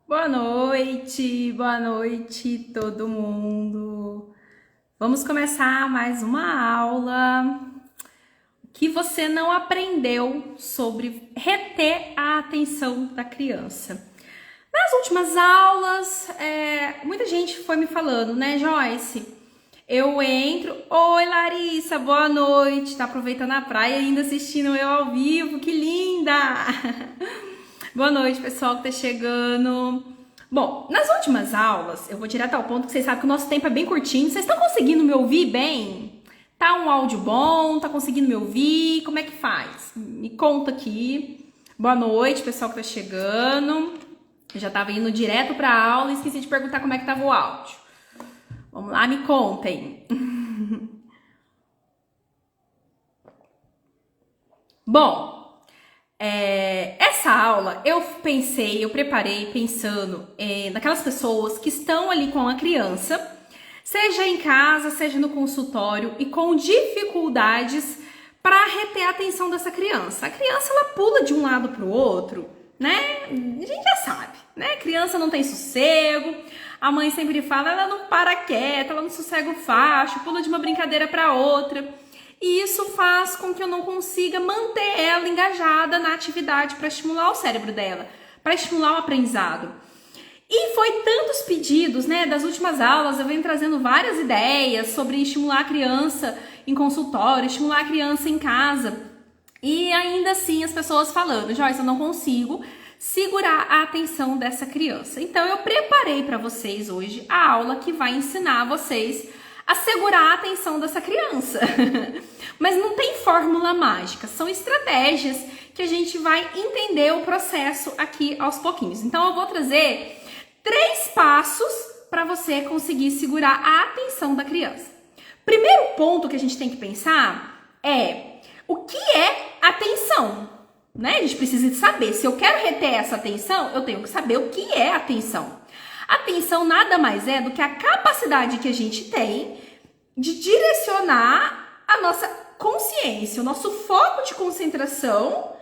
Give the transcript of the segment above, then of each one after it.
Boa noite todo mundo. Vamos começar mais uma aula. O que você não aprendeu sobre reter a atenção da criança? Nas últimas aulas, muita gente foi me falando, né, Joyce? Eu entro, oi Larissa, boa noite. Tá aproveitando a praia e ainda assistindo eu ao vivo, que linda! Boa noite, pessoal que tá chegando. Bom, nas últimas aulas, eu vou direto ao ponto que vocês sabem que o nosso tempo é bem curtinho. Vocês estão conseguindo me ouvir bem? Tá um áudio bom? Tá conseguindo me ouvir? Como é que faz? Me conta aqui. Boa noite, pessoal que tá chegando. Eu já tava indo direto pra aula e esqueci de perguntar como é que tava o áudio. Vamos lá, me contem. Bom, essa aula eu preparei pensando naquelas pessoas que estão ali com a criança, seja em casa, seja no consultório, e com dificuldades para reter a atenção dessa criança. A criança, ela pula de um lado para o outro, né? A gente já sabe, né? Criança não tem sossego, a mãe sempre fala, ela não para quieta, ela não sossega o facho, pula de uma brincadeira para outra. E isso faz com que eu não consiga manter ela engajada na atividade para estimular o cérebro dela, para estimular o aprendizado. E foi tantos pedidos, né, das últimas aulas, eu venho trazendo várias ideias sobre estimular a criança em consultório, estimular a criança em casa. E ainda assim as pessoas falando, Joyce, eu não consigo segurar a atenção dessa criança. Então eu preparei para vocês hoje a aula que vai ensinar vocês a segurar a atenção dessa criança. Mas não tem fórmula mágica, são estratégias que a gente vai entender o processo aqui aos pouquinhos. Então eu vou trazer 3 passos para você conseguir segurar a atenção da criança. Primeiro ponto que a gente tem que pensar é o que é atenção, né? A gente precisa saber, se eu quero reter essa atenção, eu tenho que saber o que é atenção. Atenção nada mais é do que a capacidade que a gente tem de direcionar a nossa consciência, o nosso foco de concentração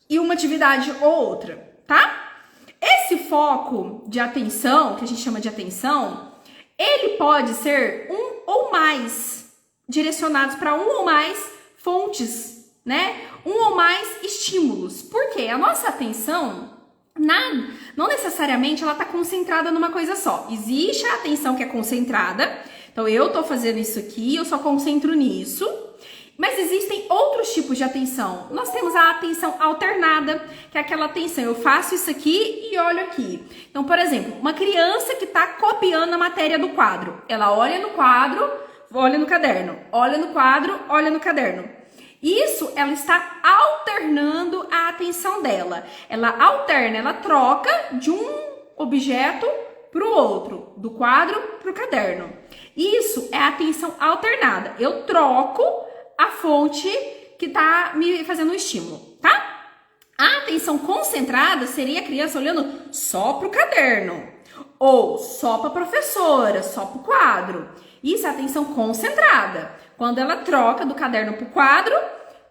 e uma atividade ou outra, tá? Esse foco de atenção, que a gente chama de atenção, ele pode ser um ou mais direcionados para um ou mais fontes, né? Um ou mais estímulos. Por quê? A nossa atenção não necessariamente ela está concentrada numa coisa só. Existe a atenção que é concentrada. Então, eu estou fazendo isso aqui, eu só concentro nisso. Mas existem outros tipos de atenção. Nós temos a atenção alternada, que é aquela atenção, eu faço isso aqui e olho aqui. Então, por exemplo, uma criança que está copiando a matéria do quadro. Ela olha no quadro, olha no caderno. Olha no quadro, olha no caderno. Isso, ela está alternando a atenção dela. Ela alterna, ela troca de um objeto para o outro, do quadro para o caderno. Isso é a atenção alternada. Eu troco a fonte que está me fazendo o estímulo, tá? A atenção concentrada seria a criança olhando só para o caderno, ou só para a professora, só para o quadro. Isso é atenção concentrada. Quando ela troca do caderno para o quadro,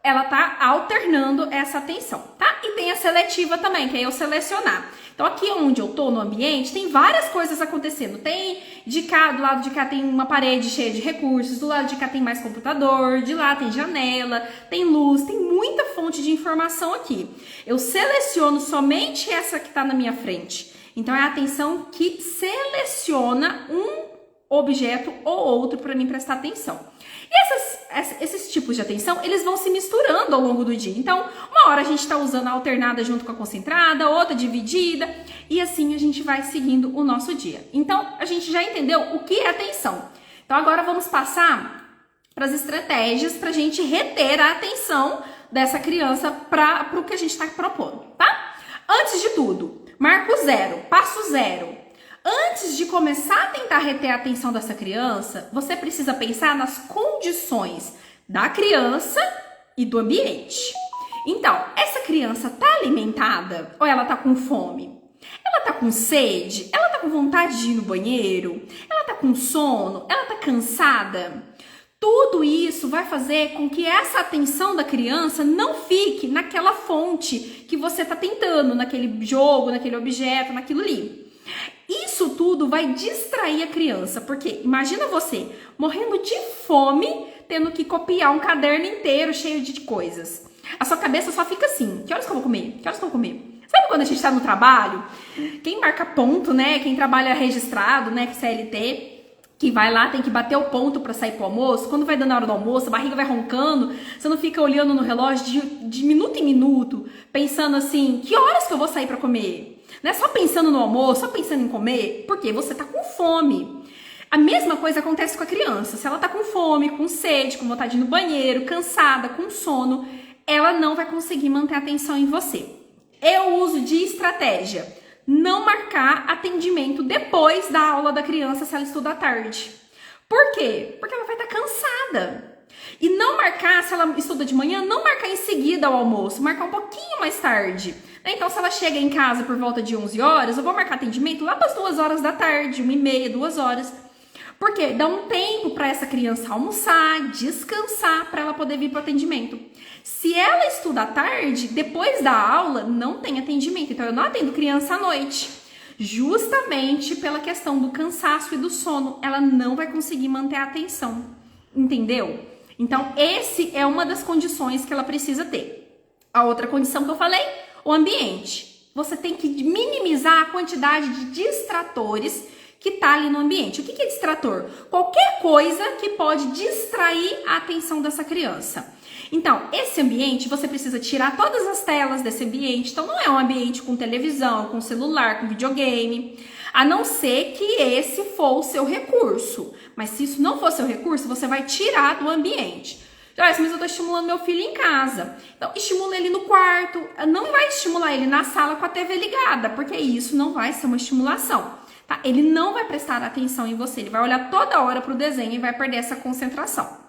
ela tá alternando essa atenção, tá? E tem a seletiva também, que é eu selecionar. Então, aqui onde eu tô no ambiente, tem várias coisas acontecendo. Tem de cá, do lado de cá tem uma parede cheia de recursos, do lado de cá tem mais computador, de lá tem janela, tem luz, tem muita fonte de informação aqui. Eu seleciono somente essa que tá na minha frente. Então, é a atenção que seleciona um objeto ou outro para mim prestar atenção. E esses tipos de atenção, eles vão se misturando ao longo do dia. Então, uma hora a gente está usando a alternada junto com a concentrada, outra dividida, e assim a gente vai seguindo o nosso dia. Então, a gente já entendeu o que é atenção. Então, agora vamos passar para as estratégias para a gente reter a atenção dessa criança para o que a gente está propondo, tá? Antes de tudo, marco 0, passo 0. Antes de começar a tentar reter a atenção dessa criança, você precisa pensar nas condições da criança e do ambiente. Então, essa criança tá alimentada ou ela tá com fome? Ela tá com sede? Ela tá com vontade de ir no banheiro? Ela tá com sono? Ela tá cansada? Tudo isso vai fazer com que essa atenção da criança não fique naquela fonte que você está tentando, naquele jogo, naquele objeto, naquilo ali. Isso tudo vai distrair a criança, porque imagina você morrendo de fome, tendo que copiar um caderno inteiro cheio de coisas. A sua cabeça só fica assim, que horas que eu vou comer? Que horas que eu vou comer? Sabe quando a gente está no trabalho? Quem marca ponto, né? Quem trabalha registrado, né? CLT, que vai lá, tem que bater o ponto para sair pro almoço. Quando vai dando a hora do almoço, a barriga vai roncando, você não fica olhando no relógio de minuto em minuto, pensando assim, que horas que eu vou sair para comer? Não é só pensando no almoço, só pensando em comer, porque você tá com fome. A mesma coisa acontece com a criança. Se ela tá com fome, com sede, com vontade de ir no banheiro, cansada, com sono, ela não vai conseguir manter a atenção em você. Eu uso de estratégia. Não marcar atendimento depois da aula da criança se ela estuda à tarde. Por quê? Porque ela vai estar cansada. E não marcar, se ela estuda de manhã, não marcar em seguida ao almoço, marcar um pouquinho mais tarde. Então, se ela chega em casa por volta de 11 horas, eu vou marcar atendimento lá para as 2 horas da tarde, 1h30, 2 horas. Porque dá um tempo para essa criança almoçar, descansar, para ela poder vir para o atendimento. Se ela estuda à tarde, depois da aula, não tem atendimento. Então, eu não atendo criança à noite. Justamente pela questão do cansaço e do sono. Ela não vai conseguir manter a atenção. Entendeu? Então, esse é uma das condições que ela precisa ter. A outra condição que eu falei, o ambiente. Você tem que minimizar a quantidade de distratores que tá ali no ambiente. O que é distrator? Qualquer coisa que pode distrair a atenção dessa criança. Então, esse ambiente, você precisa tirar todas as telas desse ambiente. Então, não é um ambiente com televisão, com celular, com videogame. A não ser que esse for o seu recurso. Mas se isso não for seu recurso, você vai tirar do ambiente. Joyce, mas eu tô estimulando meu filho em casa. Então, estimula ele no quarto. Não vai estimular ele na sala com a TV ligada, porque isso não vai ser uma estimulação. Tá? Ele não vai prestar atenção em você, ele vai olhar toda hora para o desenho e vai perder essa concentração.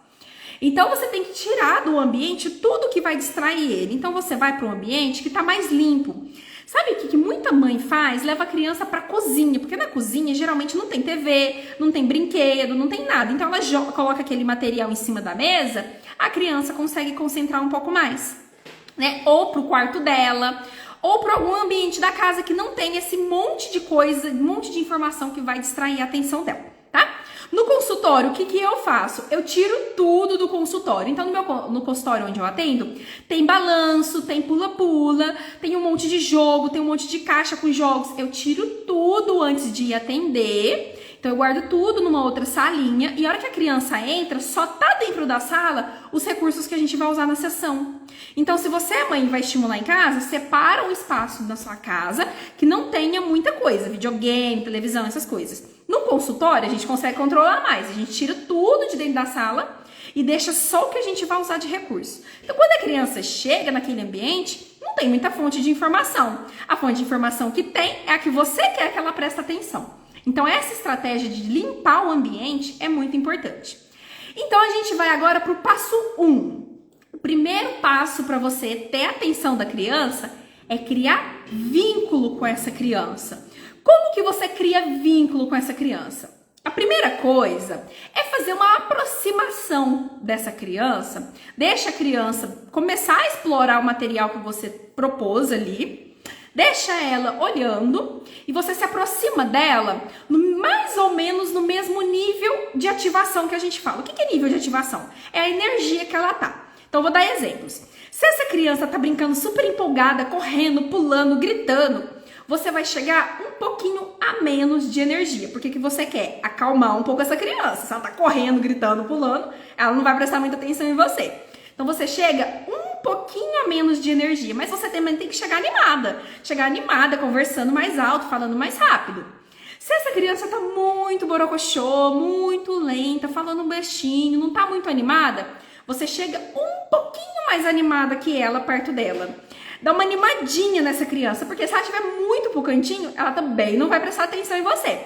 Então, você tem que tirar do ambiente tudo que vai distrair ele. Então, você vai para um ambiente que está mais limpo. Sabe o que muita mãe faz? Leva a criança para a cozinha, porque na cozinha geralmente não tem TV, não tem brinquedo, não tem nada. Então, ela coloca aquele material em cima da mesa, a criança consegue concentrar um pouco mais, né? Ou para o quarto dela, ou para algum ambiente da casa que não tem esse monte de coisa, um monte de informação que vai distrair a atenção dela, tá? No consultório, o que eu faço? Eu tiro tudo do consultório. Então, no consultório onde eu atendo, tem balanço, tem pula-pula, tem um monte de jogo, tem um monte de caixa com jogos. Eu tiro tudo antes de ir atender. Então, eu guardo tudo numa outra salinha. E a hora que a criança entra, só tá dentro da sala os recursos que a gente vai usar na sessão. Então, se você, mãe, vai estimular em casa, separa um espaço da sua casa que não tenha muita coisa, videogame, televisão, essas coisas. No consultório, a gente consegue controlar mais. A gente tira tudo de dentro da sala e deixa só o que a gente vai usar de recurso. Então, quando a criança chega naquele ambiente, não tem muita fonte de informação. A fonte de informação que tem é a que você quer que ela preste atenção. Então, essa estratégia de limpar o ambiente é muito importante. Então, a gente vai agora para o passo 1. O primeiro passo para você ter a atenção da criança é criar vínculo com essa criança. Como que você cria vínculo com essa criança? A primeira coisa é fazer uma aproximação dessa criança. Deixa a criança começar a explorar o material que você propôs ali. Deixa ela olhando e você se aproxima dela mais ou menos no mesmo nível de ativação que a gente fala. O que é nível de ativação? É a energia que ela tá. Então, eu vou dar exemplos. Se essa criança tá brincando super empolgada, correndo, pulando, gritando, você vai chegar um pouquinho a menos de energia. Porque que você quer? Acalmar um pouco essa criança. Se ela tá correndo, gritando, pulando, ela não vai prestar muita atenção em você. Então, você chega um pouquinho a menos de energia, mas você também tem que chegar animada. Chegar animada, conversando mais alto, falando mais rápido. Se essa criança tá muito borocochô, muito lenta, falando um bestinho, não tá muito animada, você chega um pouquinho mais animada que ela perto dela. Dá uma animadinha nessa criança, porque se ela estiver muito pro cantinho, ela também não vai prestar atenção em você.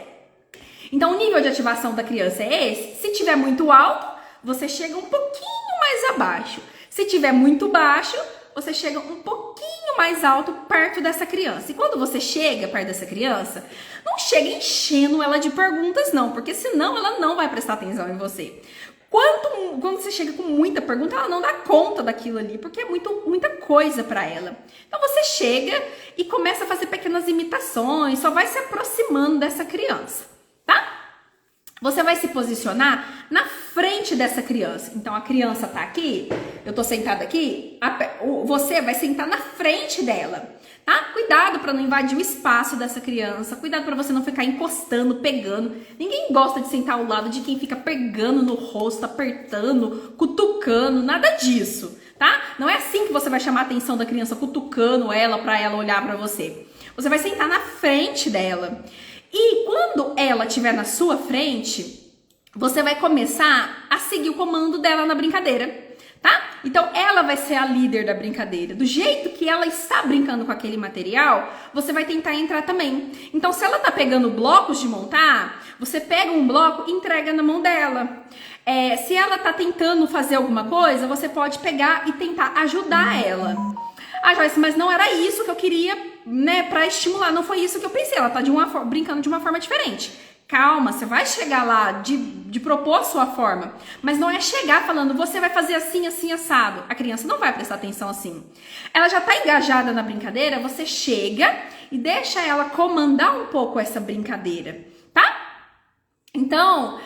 Então, o nível de ativação da criança é esse. Se tiver muito alto, você chega um pouquinho mais abaixo. Se tiver muito baixo, você chega um pouquinho mais alto perto dessa criança. E quando você chega perto dessa criança, não chega enchendo ela de perguntas não, porque senão ela não vai prestar atenção em você. Quando você chega com muita pergunta, ela não dá conta daquilo ali, porque é muita coisa para ela. Então você chega e começa a fazer pequenas imitações, só vai se aproximando dessa criança, tá? Você vai se posicionar na frente dessa criança. Então a criança tá aqui, eu tô sentada aqui, você vai sentar na frente dela, tá? Cuidado para não invadir o espaço dessa criança, cuidado para você não ficar encostando, pegando. Ninguém gosta de sentar ao lado de quem fica pegando no rosto, apertando, cutucando, nada disso, tá? Não é assim que você vai chamar a atenção da criança, cutucando ela para ela olhar para você. Você vai sentar na frente dela. E quando ela estiver na sua frente, você vai começar a seguir o comando dela na brincadeira, tá? Então ela vai ser a líder da brincadeira. Do jeito que ela está brincando com aquele material, você vai tentar entrar também. Então se ela tá pegando blocos de montar, você pega um bloco e entrega na mão dela. Se ela tá tentando fazer alguma coisa, você pode pegar e tentar ajudar ela. Ah, Joyce, mas não era isso que eu queria, né, pra estimular. Não foi isso que eu pensei. Ela tá brincando de uma forma diferente. Calma, você vai chegar lá de propor a sua forma. Mas não é chegar falando, você vai fazer assim, assim, assado. A criança não vai prestar atenção assim. Ela já tá engajada na brincadeira, você chega e deixa ela comandar um pouco essa brincadeira, tá? Então,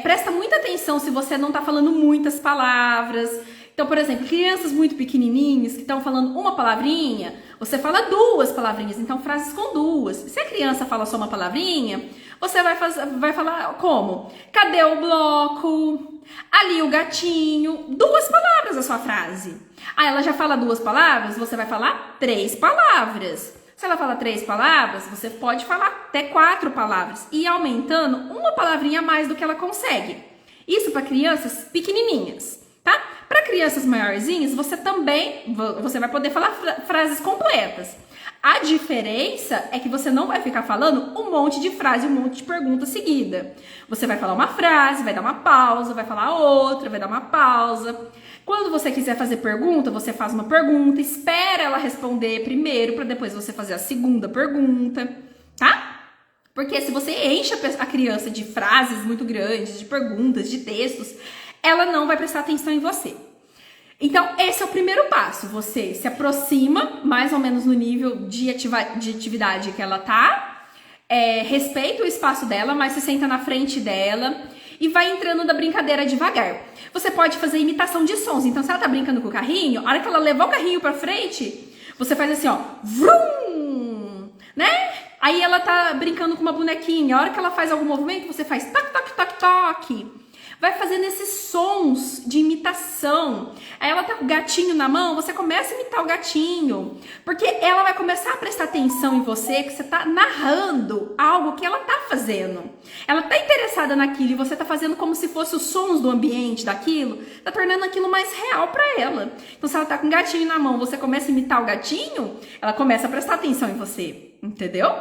presta muita atenção se você não tá falando muitas palavras. Então, por exemplo, crianças muito pequenininhas que estão falando uma palavrinha, você fala duas palavrinhas, então frases com duas. Se a criança fala só uma palavrinha, você vai falar como? Cadê o bloco? Ali o gatinho. Duas palavras a sua frase. Ah, ela já fala duas palavras, você vai falar 3 palavras. Se ela fala 3 palavras, você pode falar até 4 palavras e ir aumentando uma palavrinha a mais do que ela consegue. Isso para crianças pequenininhas, tá? Para crianças maiorzinhas, você vai poder falar frases completas. A diferença é que você não vai ficar falando um monte de frase, um monte de pergunta seguida. Você vai falar uma frase, vai dar uma pausa, vai falar outra, vai dar uma pausa. Quando você quiser fazer pergunta, você faz uma pergunta, espera ela responder primeiro, para depois você fazer a segunda pergunta, tá? Porque se você enche a criança de frases muito grandes, de perguntas, de textos, ela não vai prestar atenção em você. Então, esse é o primeiro passo. Você se aproxima mais ou menos no nível de atividade que ela tá, respeita o espaço dela, mas se senta na frente dela e vai entrando da brincadeira devagar. Você pode fazer imitação de sons. Então, se ela tá brincando com o carrinho, a hora que ela levar o carrinho pra frente, você faz assim, ó, vrum, né? Aí ela tá brincando com uma bonequinha, a hora que ela faz algum movimento, você faz toque, toque, toque, toque. Vai fazendo esses sons de imitação. Aí ela tá com o gatinho na mão, você começa a imitar o gatinho. Porque ela vai começar a prestar atenção em você, que você tá narrando algo que ela tá fazendo. Ela tá interessada naquilo e você tá fazendo como se fosse os sons do ambiente daquilo, tá tornando aquilo mais real pra ela. Então se ela tá com o gatinho na mão, você começa a imitar o gatinho, ela começa a prestar atenção em você. Entendeu?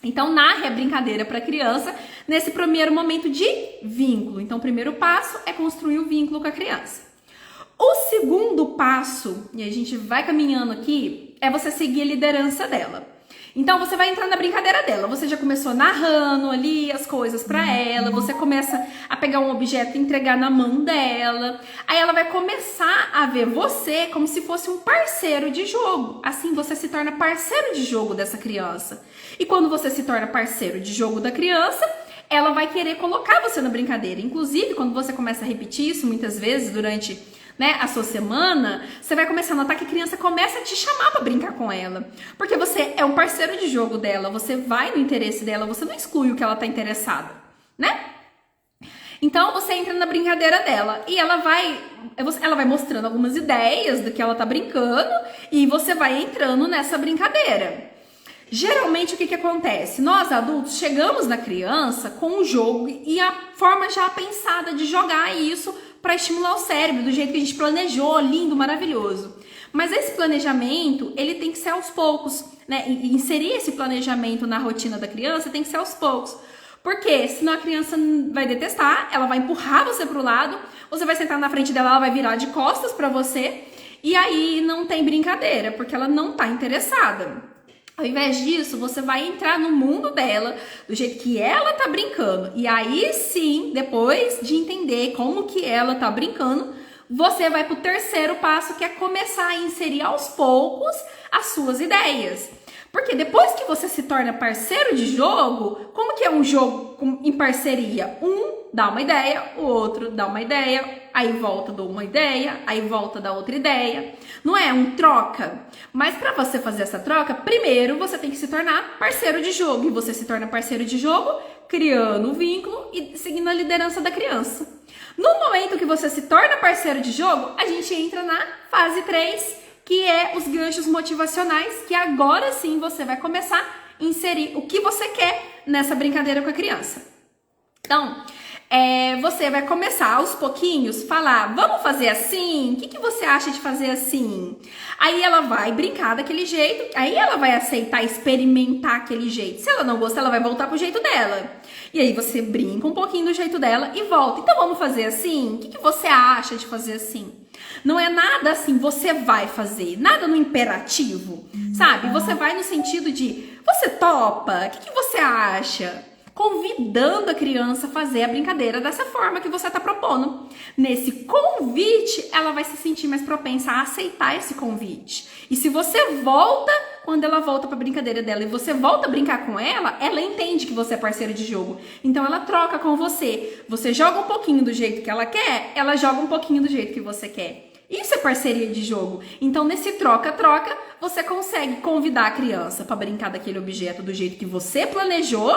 Então, narre a brincadeira para a criança nesse primeiro momento de vínculo. Então, o primeiro passo é construir o vínculo com a criança. O segundo passo, e a gente vai caminhando aqui, é você seguir a liderança dela. Então, você vai entrar na brincadeira dela. Você já começou narrando ali as coisas para ela, você começa a pegar um objeto e entregar na mão dela. Aí ela vai começar a ver você como se fosse um parceiro de jogo. Assim, você se torna parceiro de jogo dessa criança. E quando você se torna parceiro de jogo da criança, ela vai querer colocar você na brincadeira. Inclusive, quando você começa a repetir isso muitas vezes durante a sua semana, você vai começar a notar que a criança começa a te chamar para brincar com ela. Porque você é um parceiro de jogo dela, você vai no interesse dela, você não exclui o que ela tá interessada, né? Então, você entra na brincadeira dela e ela vai mostrando algumas ideias do que ela tá brincando e você vai entrando nessa brincadeira. Geralmente, o que acontece? Nós, adultos, chegamos na criança com um jogo e a forma já pensada de jogar isso para estimular o cérebro, do jeito que a gente planejou, lindo, maravilhoso. Mas esse planejamento, ele tem que ser aos poucos, né? E inserir esse planejamento na rotina da criança tem que ser aos poucos. Porque senão a criança vai detestar, ela vai empurrar você pro lado, você vai sentar na frente dela, ela vai virar de costas para você, e aí não tem brincadeira, porque ela não tá interessada. Ao invés disso, você vai entrar no mundo dela, do jeito que ela tá brincando. E aí sim, depois de entender como que ela tá brincando, você vai pro terceiro passo, que é começar a inserir aos poucos as suas ideias. Porque depois que você se torna parceiro de jogo, como que é um jogo em parceria? Um dá uma ideia, o outro dá uma ideia, aí volta dá uma ideia, aí volta da outra ideia. Não é um troca? Mas para você fazer essa troca, primeiro você tem que se tornar parceiro de jogo. E você se torna parceiro de jogo criando o vínculo e seguindo a liderança da criança. No momento que você se torna parceiro de jogo, a gente entra na fase 3, que é os ganchos motivacionais, que agora sim você vai começar a inserir o que você quer nessa brincadeira com a criança. Então, você vai começar aos pouquinhos falar, vamos fazer assim? O que você acha de fazer assim? Aí ela vai brincar daquele jeito, aí ela vai aceitar, experimentar aquele jeito. Se ela não gostar, ela vai voltar pro jeito dela. E aí você brinca um pouquinho do jeito dela e volta. Então vamos fazer assim? O que você acha de fazer assim? Não é nada assim, você vai fazer, nada no imperativo, sabe? Você vai no sentido de, você topa? O que você acha? Convidando a criança a fazer a brincadeira dessa forma que você está propondo. Nesse convite, ela vai se sentir mais propensa a aceitar esse convite. E se você volta, quando ela volta para a brincadeira dela e você volta a brincar com ela, ela entende que você é parceiro de jogo. Então ela troca com você. Você joga um pouquinho do jeito que ela quer, ela joga um pouquinho do jeito que você quer. Isso é parceria de jogo. Então, nesse troca-troca, você consegue convidar a criança para brincar daquele objeto do jeito que você planejou.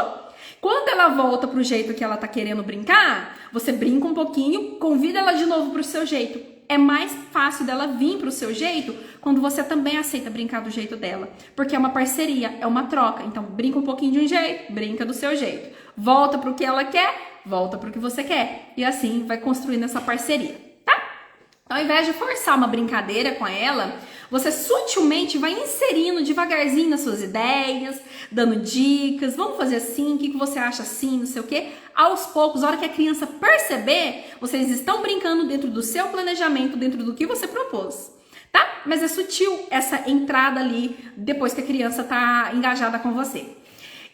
Quando ela volta pro jeito que ela tá querendo brincar, você brinca um pouquinho, convida ela de novo pro seu jeito. É mais fácil dela vir pro seu jeito quando você também aceita brincar do jeito dela. Porque é uma parceria, é uma troca. Então, brinca um pouquinho de um jeito, brinca do seu jeito. Volta pro que ela quer, volta pro que você quer. E assim vai construindo essa parceria. Então, ao invés de forçar uma brincadeira com ela, você sutilmente vai inserindo devagarzinho nas suas ideias, dando dicas, vamos fazer assim, o que você acha assim, não sei o quê. Aos poucos, a hora que a criança perceber, vocês estão brincando dentro do seu planejamento, dentro do que você propôs, tá? Mas é sutil essa entrada ali, depois que a criança tá engajada com você.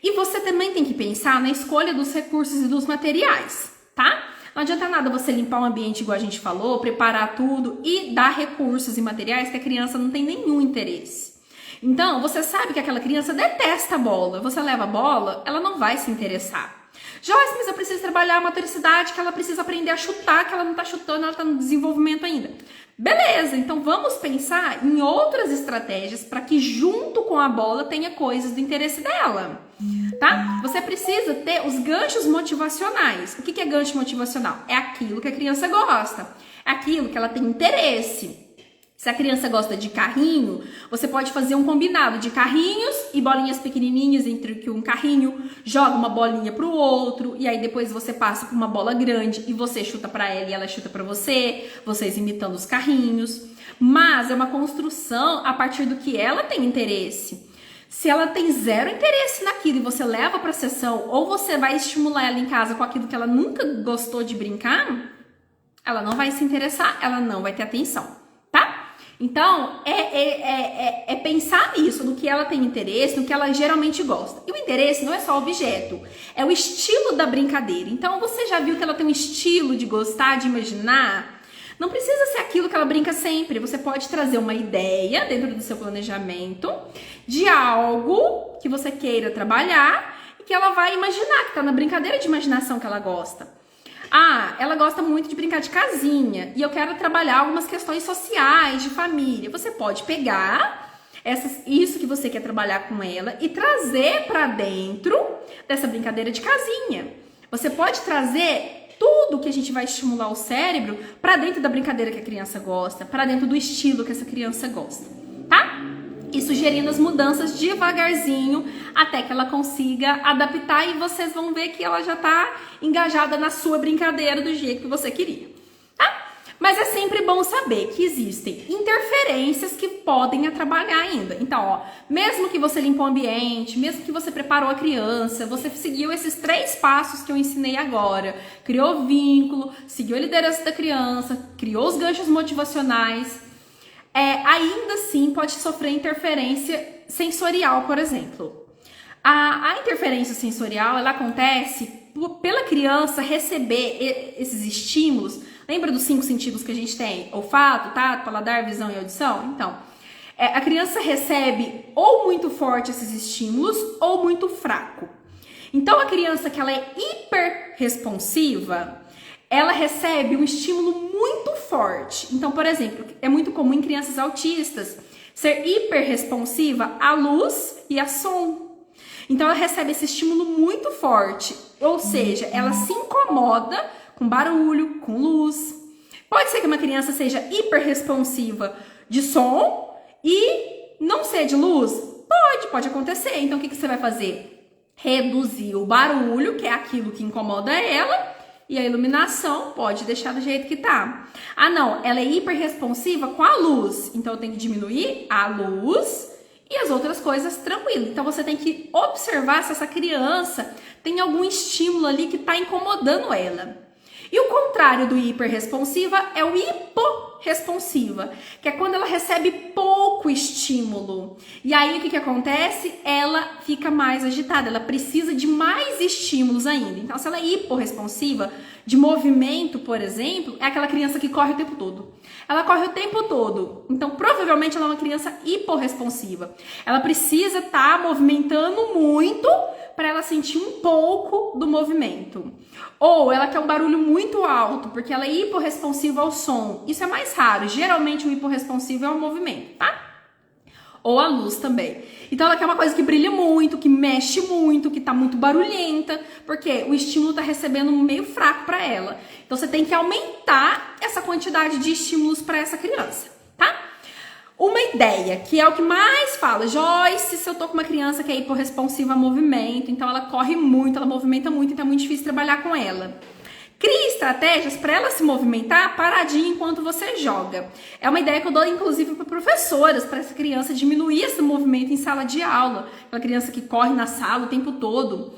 E você também tem que pensar na escolha dos recursos e dos materiais, tá? Não adianta nada você limpar um ambiente igual a gente falou, preparar tudo e dar recursos e materiais que a criança não tem nenhum interesse. Então, você sabe que aquela criança detesta a bola. Você leva a bola, ela não vai se interessar. Joyce, mas eu preciso trabalhar a motricidade, que ela precisa aprender a chutar, que ela não tá chutando, ela tá no desenvolvimento ainda. Beleza, então vamos pensar em outras estratégias para que junto com a bola tenha coisas do interesse dela, tá? Você precisa ter os ganchos motivacionais. O que é gancho motivacional? É aquilo que a criança gosta, é aquilo que ela tem interesse. Se a criança gosta de carrinho, você pode fazer um combinado de carrinhos e bolinhas pequenininhas entre que um carrinho joga uma bolinha pro outro e aí depois você passa por uma bola grande e você chuta para ela e ela chuta para você, vocês imitando os carrinhos. Mas é uma construção a partir do que ela tem interesse. Se ela tem zero interesse naquilo e você leva para a sessão ou você vai estimular ela em casa com aquilo que ela nunca gostou de brincar, ela não vai se interessar, ela não vai ter atenção. Então, é pensar nisso, no que ela tem interesse, no que ela geralmente gosta. E o interesse não é só o objeto, é o estilo da brincadeira. Então, você já viu que ela tem um estilo de gostar, de imaginar? Não precisa ser aquilo que ela brinca sempre. Você pode trazer uma ideia dentro do seu planejamento de algo que você queira trabalhar e que ela vai imaginar, que está na brincadeira de imaginação que ela gosta. Ah, ela gosta muito de brincar de casinha e eu quero trabalhar algumas questões sociais, de família. Você pode pegar isso que você quer trabalhar com ela e trazer para dentro dessa brincadeira de casinha. Você pode trazer tudo que a gente vai estimular o cérebro para dentro da brincadeira que a criança gosta, para dentro do estilo que essa criança gosta, tá? E sugerindo as mudanças devagarzinho até que ela consiga adaptar e vocês vão ver que ela já tá engajada na sua brincadeira do jeito que você queria, tá? Mas é sempre bom saber que existem interferências que podem atrapalhar ainda. Então, ó, mesmo que você limpou o ambiente, mesmo que você preparou a criança, você seguiu esses 3 passos que eu ensinei agora, criou vínculo, seguiu a liderança da criança, criou os ganchos motivacionais, ainda assim pode sofrer interferência sensorial, por exemplo. A interferência sensorial, ela acontece pela criança receber esses estímulos. Lembra dos 5 sentidos que a gente tem? Olfato, tato, paladar, visão e audição? Então, a criança recebe ou muito forte esses estímulos ou muito fraco. Então, a criança que ela é hiperresponsiva, ela recebe um estímulo muito forte. Então, por exemplo, é muito comum em crianças autistas ser hiperresponsiva à luz e a som. Então, ela recebe esse estímulo muito forte, ou seja, ela se incomoda com barulho, com luz. Pode ser que uma criança seja hiperresponsiva de som e não ser de luz? Pode acontecer. Então, o que você vai fazer? Reduzir o barulho, que é aquilo que incomoda ela, e a iluminação pode deixar do jeito que tá. Ah, não, ela é hiperresponsiva com a luz, então eu tenho que diminuir a luz e as outras coisas tranquilo. Então você tem que observar se essa criança tem algum estímulo ali que tá incomodando ela. E o contrário do hiperresponsiva é o hiporresponsiva, que é quando ela recebe pouco estímulo. E aí o que acontece? Ela fica mais agitada, ela precisa de mais estímulos ainda. Então, se ela é hiporresponsiva, de movimento, por exemplo, é aquela criança que corre o tempo todo. Ela corre o tempo todo. Então, provavelmente ela é uma criança hiporresponsiva. Ela precisa estar movimentando muito para ela sentir um pouco do movimento. Ou ela quer um barulho muito alto, porque ela é hiporresponsiva ao som. Isso é mais raro. Geralmente o hiporresponsivo é o movimento, tá? Ou a luz também. Então ela quer uma coisa que brilha muito, que mexe muito, que tá muito barulhenta, porque o estímulo tá recebendo meio fraco para ela. Então você tem que aumentar essa quantidade de estímulos para essa criança, tá? Uma ideia, que é o que mais fala, Joyce, se eu tô com uma criança que é hiporresponsiva a movimento, então ela corre muito, ela movimenta muito, então é muito difícil trabalhar com ela. Crie estratégias para ela se movimentar paradinha enquanto você joga. É uma ideia que eu dou, inclusive, para professoras, para essa criança diminuir esse movimento em sala de aula. Aquela criança que corre na sala o tempo todo.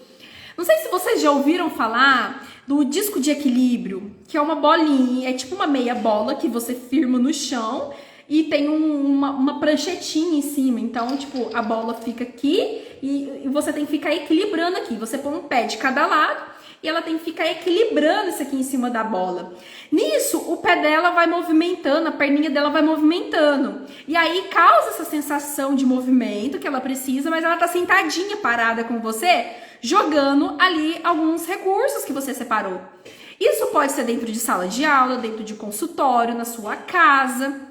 Não sei se vocês já ouviram falar do disco de equilíbrio, que é uma bolinha, é tipo uma meia bola que você firma no chão e tem uma pranchetinha em cima. Então, tipo, a bola fica aqui e você tem que ficar equilibrando aqui. Você põe um pé de cada lado e ela tem que ficar equilibrando isso aqui em cima da bola. Nisso, o pé dela vai movimentando, a perninha dela vai movimentando. E aí causa essa sensação de movimento que ela precisa, mas ela tá sentadinha, parada com você, jogando ali alguns recursos que você separou. Isso pode ser dentro de sala de aula, dentro de consultório, na sua casa.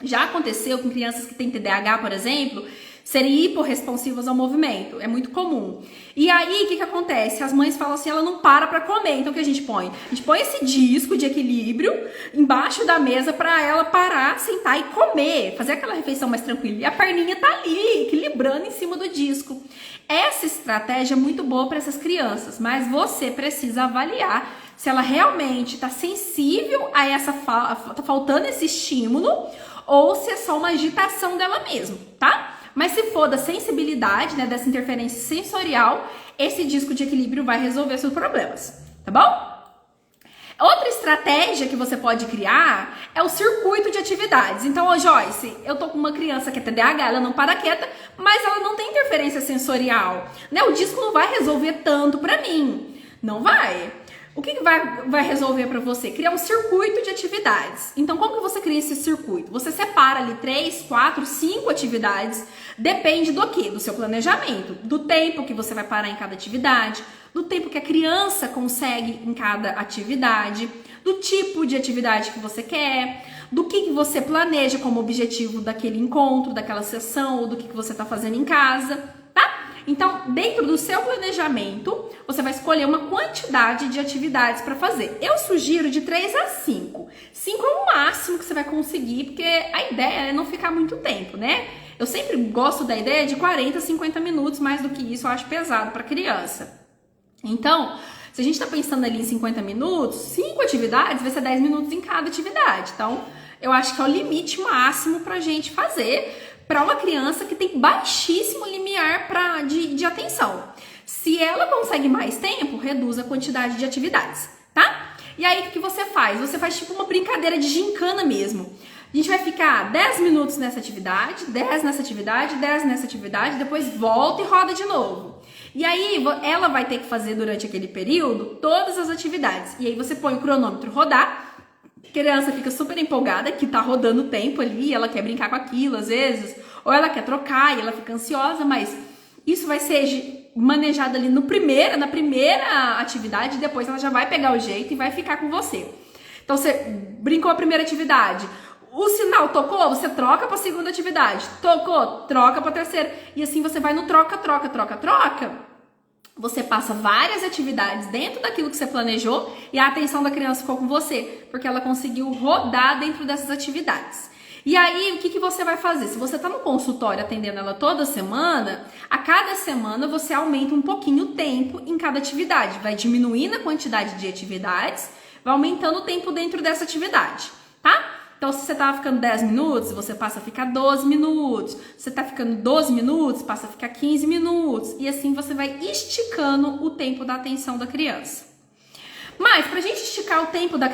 Já aconteceu com crianças que têm TDAH, por exemplo, serem hiporresponsivas ao movimento. É muito comum. E aí, o que acontece? As mães falam assim, ela não para comer. Então, o que a gente põe? A gente põe esse disco de equilíbrio embaixo da mesa para ela parar, sentar e comer. Fazer aquela refeição mais tranquila. E a perninha tá ali, equilibrando em cima do disco. Essa estratégia é muito boa para essas crianças, mas você precisa avaliar se ela realmente está sensível a tá faltando esse estímulo ou se é só uma agitação dela mesma, tá? Mas se for da sensibilidade, né, dessa interferência sensorial, esse disco de equilíbrio vai resolver seus problemas, tá bom? Outra estratégia que você pode criar é o circuito de atividades. Então, Joyce, eu tô com uma criança que é TDAH, ela não para quieta, mas ela não tem interferência sensorial, né? O disco não vai resolver tanto pra mim. Não vai. O que vai resolver para você? Criar um circuito de atividades. Então, como que você cria esse circuito? Você separa ali 3, 4, 5 atividades. Depende do quê? Do seu planejamento. Do tempo que você vai parar em cada atividade. Do tempo que a criança consegue em cada atividade. Do tipo de atividade que você quer. Do que você planeja como objetivo daquele encontro, daquela sessão, ou do que você está fazendo em casa, tá? Então, dentro do seu planejamento, você vai escolher uma quantidade de atividades para fazer. Eu sugiro de 3 a 5. 5 é o máximo que você vai conseguir, porque a ideia é não ficar muito tempo, né? Eu sempre gosto da ideia de 40, 50 minutos, mais do que isso eu acho pesado para criança. Então, se a gente está pensando ali em 50 minutos, 5 atividades vai ser 10 minutos em cada atividade. Então, eu acho que é o limite máximo para a gente fazer para uma criança que tem baixíssimo limiar de atenção. Se ela consegue mais tempo, reduz a quantidade de atividades, tá? E aí, o que você faz? Você faz tipo uma brincadeira de gincana mesmo. A gente vai ficar 10 minutos nessa atividade, 10 nessa atividade, 10 nessa atividade, depois volta e roda de novo. E aí ela vai ter que fazer durante aquele período todas as atividades. E aí você põe o cronômetro rodar, a criança fica super empolgada que tá rodando o tempo ali, ela quer brincar com aquilo às vezes, ou ela quer trocar e ela fica ansiosa, mas isso vai ser manejado ali na primeira atividade, e depois ela já vai pegar o jeito e vai ficar com você. Então você brincou a primeira atividade, o sinal tocou, você troca para a segunda atividade. Tocou, troca para a terceira. E assim você vai no troca. Você passa várias atividades dentro daquilo que você planejou e a atenção da criança ficou com você, porque ela conseguiu rodar dentro dessas atividades. E aí, o que você vai fazer? Se você está no consultório atendendo ela toda semana, a cada semana você aumenta um pouquinho o tempo em cada atividade. Vai diminuindo a quantidade de atividades, vai aumentando o tempo dentro dessa atividade, tá? Então, se você estava ficando 10 minutos, você passa a ficar 12 minutos. Se você está ficando 12 minutos, passa a ficar 15 minutos. E assim você vai esticando o tempo da atenção da criança. Mas, para a gente esticar o tempo da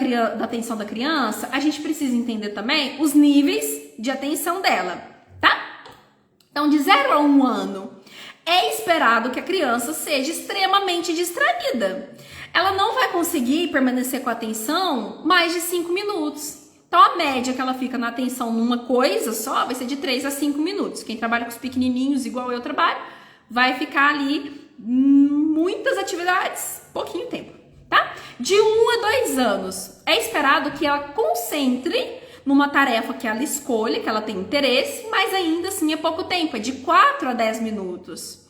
atenção da criança, a gente precisa entender também os níveis de atenção dela, tá? Então, de 0 a 1 ano, é esperado que a criança seja extremamente distraída. Ela não vai conseguir permanecer com a atenção mais de 5 minutos. Então, a média que ela fica na atenção numa coisa só vai ser de 3 a 5 minutos. Quem trabalha com os pequenininhos, igual eu trabalho, vai ficar ali muitas atividades, pouquinho tempo, tá? De 1 a 2 anos, é esperado que ela concentre numa tarefa que ela escolha, que ela tem interesse, mas ainda assim é pouco tempo, é de 4 a 10 minutos.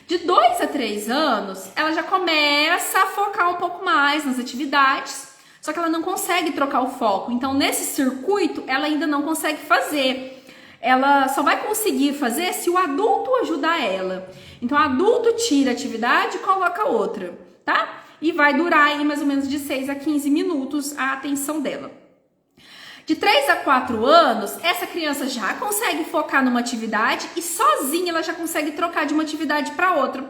De 2 a 3 anos, ela já começa a focar um pouco mais nas atividades, só que ela não consegue trocar o foco. Então, nesse circuito, ela ainda não consegue fazer. Ela só vai conseguir fazer se o adulto ajudar ela. Então, o adulto tira a atividade e coloca outra, tá? E vai durar aí mais ou menos de 6 a 15 minutos a atenção dela. De 3 a 4 anos, essa criança já consegue focar numa atividade e sozinha ela já consegue trocar de uma atividade para outra.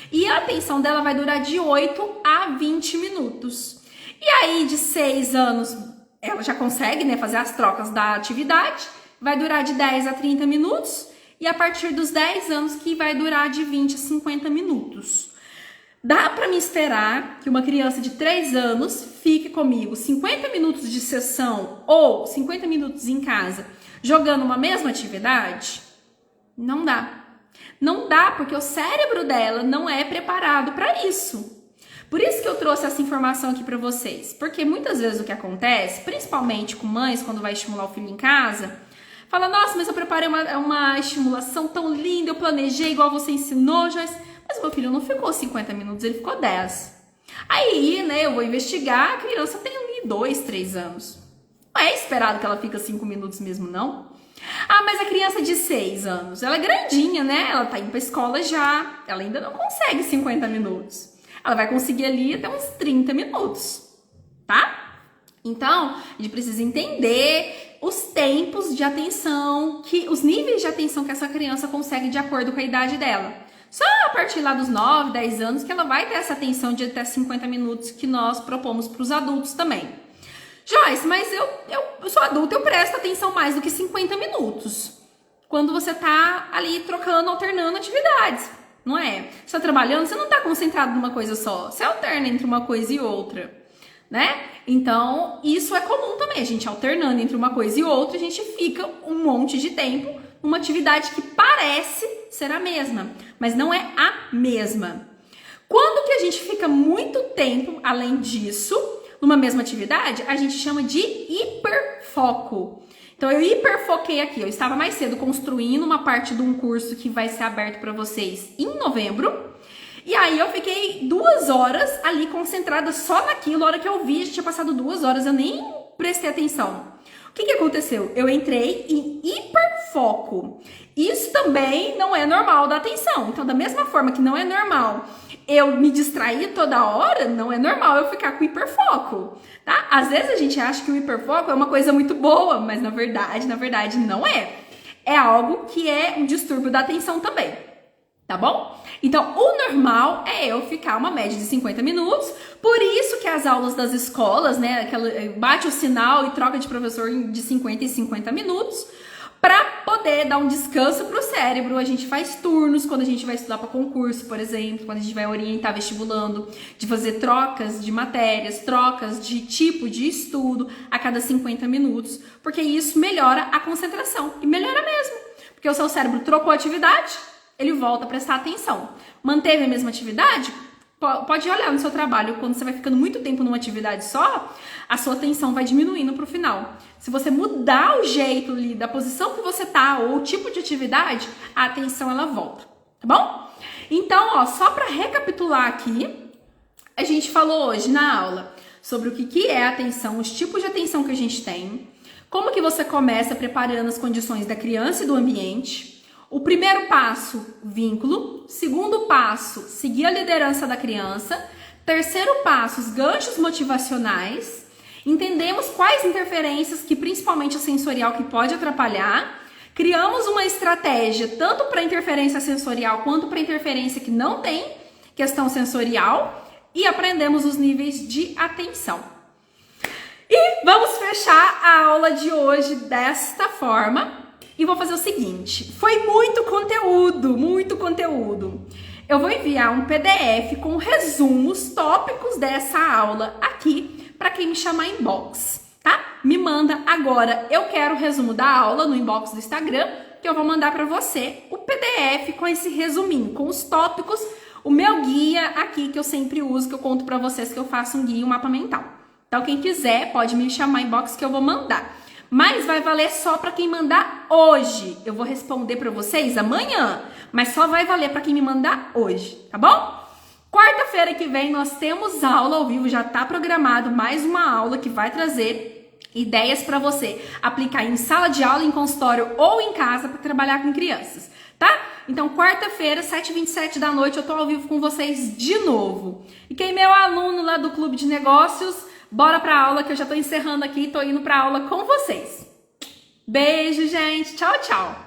E a atenção dela vai durar de 8 a 20 minutos. E aí, de 6 anos, ela já consegue, né, fazer as trocas da atividade, vai durar de 10 a 30 minutos, e a partir dos 10 anos que vai durar de 20 a 50 minutos. Dá para me esperar que uma criança de 3 anos fique comigo 50 minutos de sessão ou 50 minutos em casa jogando uma mesma atividade? Não dá. Não dá porque o cérebro dela não é preparado para isso. Por isso que eu trouxe essa informação aqui para vocês, porque muitas vezes o que acontece, principalmente com mães quando vai estimular o filho em casa, fala, nossa, mas eu preparei uma estimulação tão linda, eu planejei igual você ensinou, Joyce, mas meu filho não ficou 50 minutos, ele ficou 10. Aí, né, eu vou investigar, a criança tem ali 2, 3 anos. Não é esperado que ela fique 5 minutos mesmo, não? Ah, mas a criança de 6 anos, ela é grandinha, né, ela tá indo pra escola já, ela ainda não consegue 50 minutos. Ela vai conseguir ali até uns 30 minutos, tá? Então, a gente precisa entender os tempos de atenção, os níveis de atenção que essa criança consegue de acordo com a idade dela. Só a partir lá dos 9, 10 anos que ela vai ter essa atenção de até 50 minutos que nós propomos para os adultos também. Joyce, mas eu sou adulta, eu presto atenção mais do que 50 minutos. Quando você tá ali trocando, alternando atividades. Não é? Você está trabalhando, você não está concentrado numa coisa só. Você alterna entre uma coisa e outra, né? Então, isso é comum também. A gente alternando entre uma coisa e outra, a gente fica um monte de tempo numa atividade que parece ser a mesma, mas não é a mesma. Quando que a gente fica muito tempo, além disso, numa mesma atividade, a gente chama de hiperfoco. Então, eu hiperfoquei aqui. Eu estava mais cedo construindo uma parte de um curso que vai ser aberto para vocês em novembro. E aí, eu fiquei 2 horas ali concentrada só naquilo. A hora que eu vi, já tinha passado 2 horas, eu nem prestei atenção. O que aconteceu? Eu entrei em hiperfoco. Isso também não é normal da atenção. Então, da mesma forma que não é normal eu me distrair toda hora, não é normal eu ficar com hiperfoco, tá? Às vezes a gente acha que o hiperfoco é uma coisa muito boa, mas na verdade não é. É algo que é um distúrbio da atenção também. Tá bom? Então, o normal é eu ficar uma média de 50 minutos. Por isso que as aulas das escolas, né, aquela, bate o sinal e troca de professor de 50 em 50 minutos, para poder dar um descanso pro cérebro. A gente faz turnos quando a gente vai estudar para concurso, por exemplo, quando a gente vai orientar vestibulando, de fazer trocas de matérias, trocas de tipo de estudo a cada 50 minutos, porque isso melhora a concentração. E melhora mesmo, porque o seu cérebro trocou a atividade, ele volta a prestar atenção. Manteve a mesma atividade? Pode olhar no seu trabalho, quando você vai ficando muito tempo numa atividade só, a sua atenção vai diminuindo pro final. Se você mudar o jeito ali, da posição que você tá, ou o tipo de atividade, a atenção ela volta, tá bom? Então, ó, só para recapitular aqui, a gente falou hoje na aula sobre o que é a atenção, os tipos de atenção que a gente tem, como que você começa preparando as condições da criança e do ambiente. O primeiro passo, vínculo. Segundo passo, seguir a liderança da criança. Terceiro passo, os ganchos motivacionais. Entendemos quais interferências, que principalmente a sensorial, que pode atrapalhar. Criamos uma estratégia tanto para interferência sensorial quanto para interferência que não tem questão sensorial. E aprendemos os níveis de atenção. E vamos fechar a aula de hoje desta forma. E vou fazer o seguinte, foi muito conteúdo. Eu vou enviar um PDF com resumos, tópicos dessa aula aqui para quem me chamar inbox, tá? Me manda agora, eu quero o resumo da aula no inbox do Instagram, que eu vou mandar para você o PDF com esse resuminho, com os tópicos, o meu guia aqui que eu sempre uso, que eu conto para vocês que eu faço um guia e um mapa mental. Então quem quiser pode me chamar inbox que eu vou mandar. Mas vai valer só para quem mandar hoje. Eu vou responder para vocês amanhã, mas só vai valer para quem me mandar hoje, tá bom? Quarta-feira que vem nós temos aula ao vivo, já tá programado mais uma aula que vai trazer ideias para você aplicar em sala de aula, em consultório ou em casa para trabalhar com crianças, tá? Então, quarta-feira, 7h27 da noite, eu tô ao vivo com vocês de novo. E quem é meu aluno lá do Clube de Negócios, bora pra aula que eu já tô encerrando aqui e tô indo pra aula com vocês. Beijo, gente. Tchau, tchau.